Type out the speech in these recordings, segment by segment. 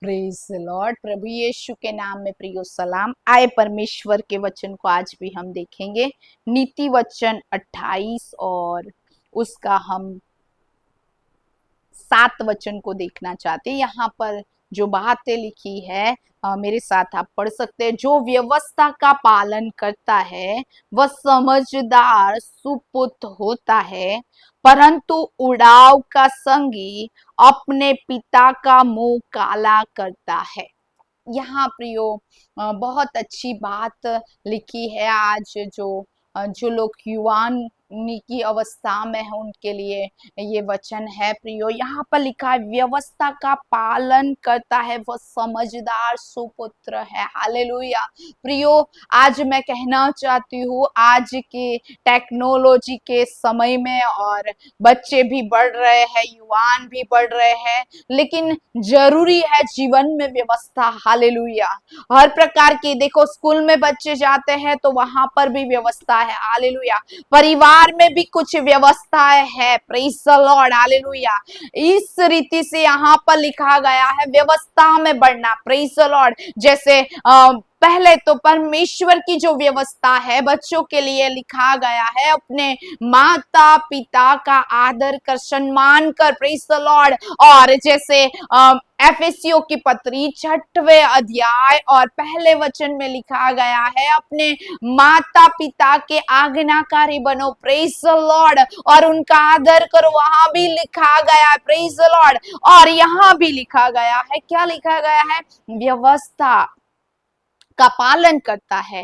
Praise the Lord. प्रभु यीशु के नाम में प्रियो सलाम। आए परमेश्वर के वचन को आज भी हम देखेंगे। नीति वचन 28 और उसका हम 7 वचन को देखना चाहते हैं। यहाँ पर जो बातें लिखी है मेरे साथ आप पढ़ सकते हैं। जो व्यवस्था का पालन करता है वह समझदार सुपुत्र होता है, परंतु उड़ाव का संगी अपने पिता का मुंह काला करता है। यहाँ प्रियो बहुत अच्छी बात लिखी है। आज जो लोग युवान की अवस्था में है उनके लिए ये वचन है प्रियो। यहाँ पर लिखा है व्यवस्था का पालन करता है वह समझदार सुपुत्र है। हालेलुया। प्रियो, आज मैं कहना चाहती हूँ आज के टेक्नोलॉजी के समय में और बच्चे भी बढ़ रहे हैं, युवान भी बढ़ रहे हैं, लेकिन जरूरी है जीवन में व्यवस्था। हालेलुया। हर प्रकार की, देखो स्कूल में बच्चे जाते हैं तो वहां पर भी व्यवस्था है। हालेलुया। परिवार में भी कुछ व्यवस्थाएं है। Praise the Lord. हालेलुया। इस रीति से यहाँ पर लिखा गया है व्यवस्था में बढ़ना। Praise the Lord. जैसे पहले तो परमेश्वर की जो व्यवस्था है बच्चों के लिए लिखा गया है, अपने माता पिता का आदर कर, सम्मान कर। Praise the Lord. और जैसे एफएससीओ की पत्री 6वें अध्याय और पहले वचन में लिखा गया है, अपने माता पिता के आज्ञाकारी बनो। Praise the Lord. और उनका आदर करो। वहां भी लिखा गया है। Praise the Lord. और यहाँ भी लिखा गया है, क्या लिखा गया है? व्यवस्था का पालन करता है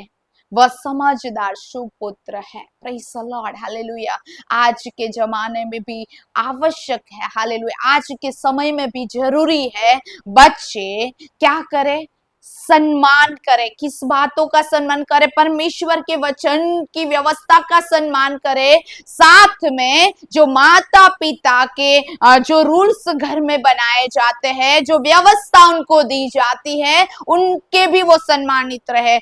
वह समझदार सुपुत्र है। Praise the Lord. हालेलुया। आज के जमाने में भी आवश्यक है। हालेलुया। आज के समय में भी जरूरी है बच्चे क्या करें? सम्मान करे। किस बातों का सम्मान करे? परमेश्वर के वचन की व्यवस्था का सम्मान करे। साथ में जो माता पिता के जो रूल्स घर में बनाए जाते हैं, जो व्यवस्था उनको दी जाती है, उनके भी वो सम्मानित रहे।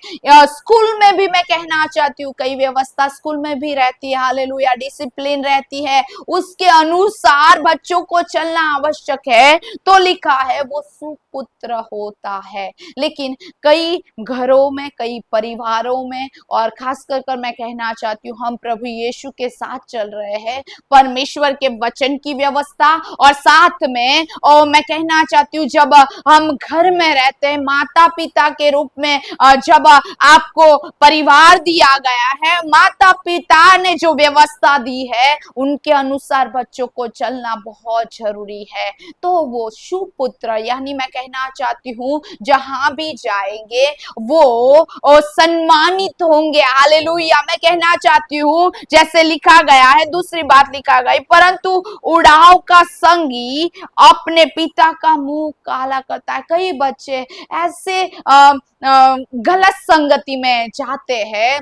स्कूल में भी मैं कहना चाहती हूँ कई व्यवस्था स्कूल में भी रहती है। हालेलुया। डिसिप्लिन रहती है, उसके अनुसार बच्चों को चलना आवश्यक है। तो लिखा है वो सुपुत्र होता है। लेकिन कई घरों में, कई परिवारों में, और खास कर मैं कहना चाहती हूँ हम प्रभु यीशु के साथ चल रहे हैं, परमेश्वर के वचन की व्यवस्था और साथ में और मैं कहना चाहती हूँ जब हम घर में रहते हैं माता पिता के रूप में, जब आपको परिवार दिया गया है, माता पिता ने जो व्यवस्था दी है उनके अनुसार बच्चों को चलना बहुत जरूरी है। तो वो सुपुत्र यानी मैं कहना चाहती हूँ जहां भी जाएंगे वो सम्मानित होंगे। हालेलुया। मैं कहना चाहती हूँ जैसे लिखा गया है, दूसरी बात लिखा गई, परंतु उड़ाव का संगी अपने पिता का मुंह काला करता है। कई बच्चे ऐसे गलत संगति में जाते हैं,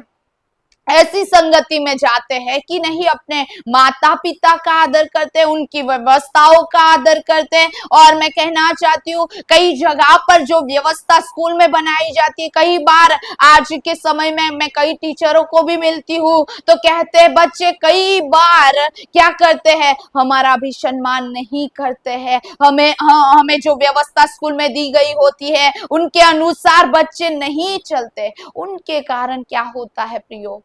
ऐसी संगति में जाते हैं कि नहीं अपने माता पिता का आदर करते, उनकी व्यवस्थाओं का आदर करते। और मैं कहना चाहती हूँ कई जगह पर जो व्यवस्था स्कूल में बनाई जाती है, कई बार आज के समय में मैं कई टीचरों को भी मिलती हूँ तो कहते हैं बच्चे कई बार क्या करते हैं, हमारा भी सम्मान नहीं करते हैं। हमें जो व्यवस्था स्कूल में दी गई होती है उनके अनुसार बच्चे नहीं चलते। उनके कारण क्या होता है प्रियो?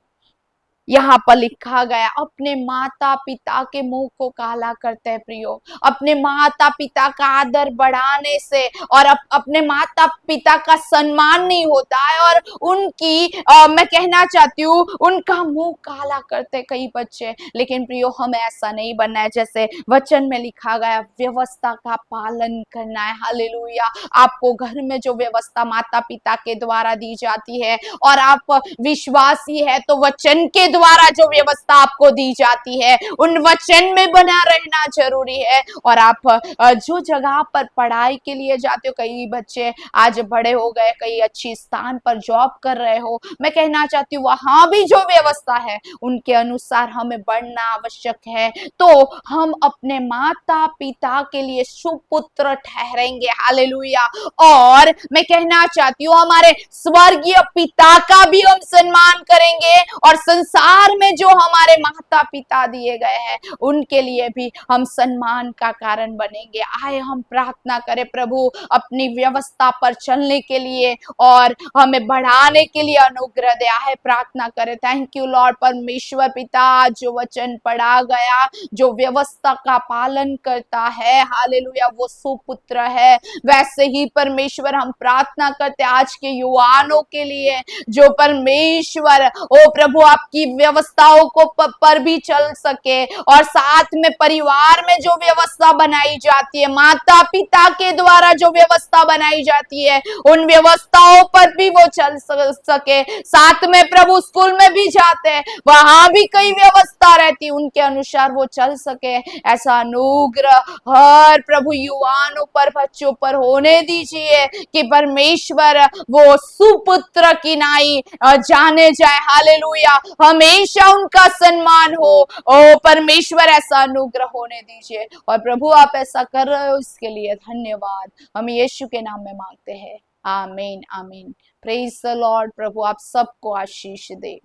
यहाँ पर लिखा गया अपने माता पिता के मुंह को काला करते हैं प्रियो। अपने माता पिता का आदर बढ़ाने से और अपने माता पिता का सम्मान नहीं होता है और उनकी मैं कहना चाहती हूँ उनका मुंह काला करते कई बच्चे। लेकिन प्रियो हमें ऐसा नहीं बनना है। जैसे वचन में लिखा गया व्यवस्था का पालन करना है। हालेलुया। आपको घर में जो व्यवस्था माता पिता के द्वारा दी जाती है और आप विश्वासी है तो वचन के द्वारा जो व्यवस्था आपको दी जाती है उन वचन में बना रहना जरूरी है। और आप जो जगह पर पढ़ाई के लिए जाते हो, कई बच्चे आज बड़े हो गए, कई अच्छी स्थान पर जॉब कर रहे हो, मैं कहना चाहती हूँ वहां भी जो व्यवस्था है उनके अनुसार हमें बढ़ना आवश्यक है। तो हम अपने माता पिता के लिए सुपुत्र ठहरेंगे। हालेलुया। और मैं कहना चाहती हूँ हमारे स्वर्गीय पिता का भी हम सम्मान करेंगे और संसार परिवार में जो हमारे माता पिता दिए गए हैं उनके लिए भी हम सम्मान का कारण बनेंगे। आए हम प्रार्थना करें प्रभु अपनी व्यवस्था पर चलने के लिए और हमें बढ़ाने के लिए अनुग्रह दे। आए प्रार्थना करें। थैंक यू लॉर्ड परमेश्वर पिता, जो वचन पढ़ा गया, जो व्यवस्था का पालन करता है, हालेलुया, वो सुपुत्र है। वैसे ही परमेश्वर हम प्रार्थना करते आज के युवाओं के लिए, जो परमेश्वर ओ प्रभु आपकी व्यवस्थाओं को पर भी चल सके, और साथ में परिवार में जो व्यवस्था बनाई जाती है, माता पिता के द्वारा जो व्यवस्था बनाई जाती है, उन व्यवस्थाओं पर भी वो चल सके। साथ में प्रभु स्कूल में भी जाते हैं, वहां भी कई व्यवस्था रहती, उनके अनुसार वो चल सके। ऐसा अनुग्रह हर प्रभु युवाओं पर, बच्चों पर होने दीजिए कि परमेश्वर वो सुपुत्र की नाई जाने जाए। हालेलुया, हमेशा उनका सम्मान हो। ओ परमेश्वर ऐसा अनुग्रह होने दीजिए, और प्रभु आप ऐसा कर रहे हो इसके लिए धन्यवाद। हम यीशु के नाम में मांगते हैं, आमीन आमीन। Praise the Lord. प्रभु आप सबको आशीष दे।